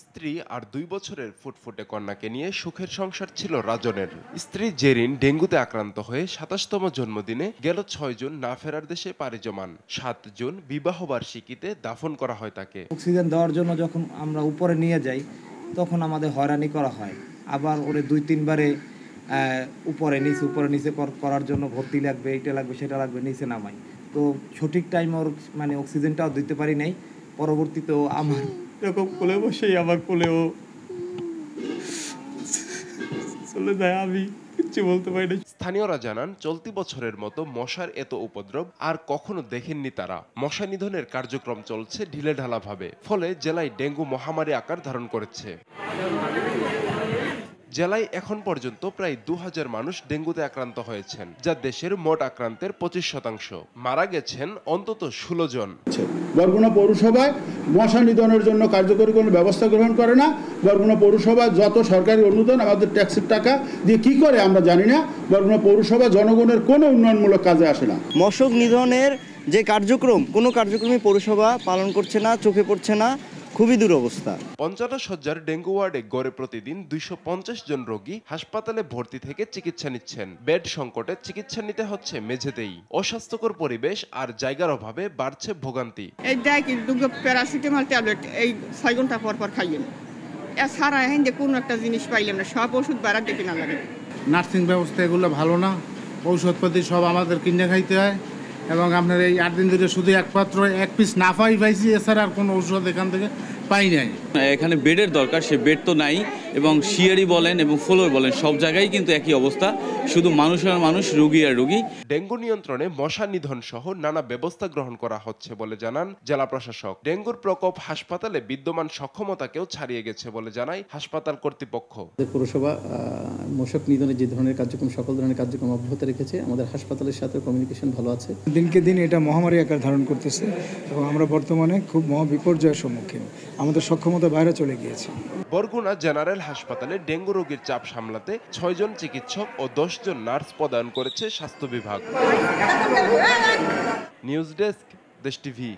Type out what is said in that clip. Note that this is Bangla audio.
স্ত্রী আর ২ বছরের ফুটফুটে কন্যাকে নিয়ে সুখের সংসার ছিল রাজনের। স্ত্রী জেরিন ডেঙ্গুতে আক্রান্ত হয়ে ২৭তম জন্মদিনে গেল ৬ জুন না ফেরার দেশে পাড়ি জমান। ৭ জুন বিবাহবার্ষিকীতে দাফন করা হয় তাকে। অক্সিজেন দেওয়ার জন্য যখন আমরা উপরে নিয়ে যাই তখন আমাদের হয়রানি করা হয়। আবার ওরে ২-৩ বারে উপরে নিচে করার জন্য ভর্তি লাগবে, এটা লাগবে, সেটা লাগবে, নিচে নামাই। তো সঠিক টাইম ওর মানে অক্সিজেনটাও দিতে পারি নাই। পরবর্তীতেও আমার এরকম কোলে বসেই আমার কোলেও চলে যায়, আমি কিচ্ছু বলতে পারি না। স্থানীয়রা জানান, চলতি বছরের মতো মশার এত উপদ্রব আর কখনো দেখেননি তারা। মশা নিধনের কার্যক্রম চলছে ঢিলেঢালাভাবে, ফলে জেলায় ডেঙ্গু মহামারী আকার ধারণ করেছে। জেলায় এখন পর্যন্ত প্রায় ২,০০০ মানুষ ডেঙ্গুতে আক্রান্ত হয়েছেন, যা দেশের মোট আক্রান্তের ২৫%। মারা গেছেন অন্তত ১৬ জন। বরগুনা পৌরসভায় মশা নিধনের জন্য কার্যকরী কোনো ব্যবস্থা গ্রহণ করে না। বরগুনা পৌরসভায় যত সরকারি অনুদান আমাদের ট্যাক্সের টাকা দিয়ে কি করে আমরা জানি না। বরগুনা পৌরসভা জনগণের কোনো উন্নয়নমূলক কাজে আসে না। মশক নিধনের যে কার্যক্রম, কোনো কার্যক্রমই পৌরসভা পালন করছে না, চোখে পড়ছে না, খুবই দুরবস্থা। ৫০ শয্যার ডেঙ্গু ওয়ার্ডে গড়ে প্রতিদিন ২৫০ জন রোগী হাসপাতালে ভর্তি থেকে চিকিৎসা নিচ্ছেন। বেড সংকটে চিকিৎসা নিতে হচ্ছে মেঝেতেই। অস্বাস্থ্যকর পরিবেশ আর জায়গার অভাবে বাড়ছে ভোগান্তি। এই দেখ প্যারাসিটামল ট্যাবলেট এই ৬ ঘন্টা পর পর খাইয়েন, এছাড়া এখন যে কোনো একটা জিনিস পাইলাম না, সব ওষুধ বাড়ার দেখে না লাগে। নার্সিং ব্যবস্থা এগুলো ভালো না, ঔষধপাতি সব আমাদের কিনে খাইতে হয়, এবং আপনার এই ৮ দিন ধরে শুধু একমাত্র ১ পিস নাফাই পাইছি, এছাড়া আর কোনো ঔষধ এখান থেকে পাই নাই। এখানে বেডের দরকার, সে বেড তো নাই, এবং শিয়ারি বলেন এবং ফ্লোর বলেন সব জায়গায় কিন্তু একই অবস্থা, শুধু মানুষ আর মানুষ, রোগী আর রোগী। ডেঙ্গু নিয়ন্ত্রণে মশা নিধন সহ নানা ব্যবস্থা গ্রহণ করা হচ্ছে বলে জানান জেলা প্রশাসক। ডেঙ্গুর প্রকোপ হাসপাতালে বিদ্যমান সক্ষমতাকেও ছাড়িয়ে গেছে বলে জানায় হাসপাতাল কর্তৃপক্ষ। পৌরসভা মশক নিধনের যে ধরনের কার্যক্রম, সকল ধরনের কার্যক্রম অব্যাহত রেখেছে। আমাদের হাসপাতালের সাথে কমিউনিকেশন ভালো আছে। দিনকে দিন এটা মহামারী আকার ধারণ করতেছে এবং আমরা বর্তমানে খুব মহাবিপর্যয়ের সম্মুখীন, আমাদের সক্ষমতা বাইরে চলে গিয়েছে। বরগুনা জেনারেল হাসপাতালে ডেঙ্গু রোগীর চাপ সামলাতে ৬ জন চিকিৎসক ও ১০ জন নার্স প্রদান করেছে স্বাস্থ্য বিভাগ। নিউজ ডেস্ক, দেশ টিভি।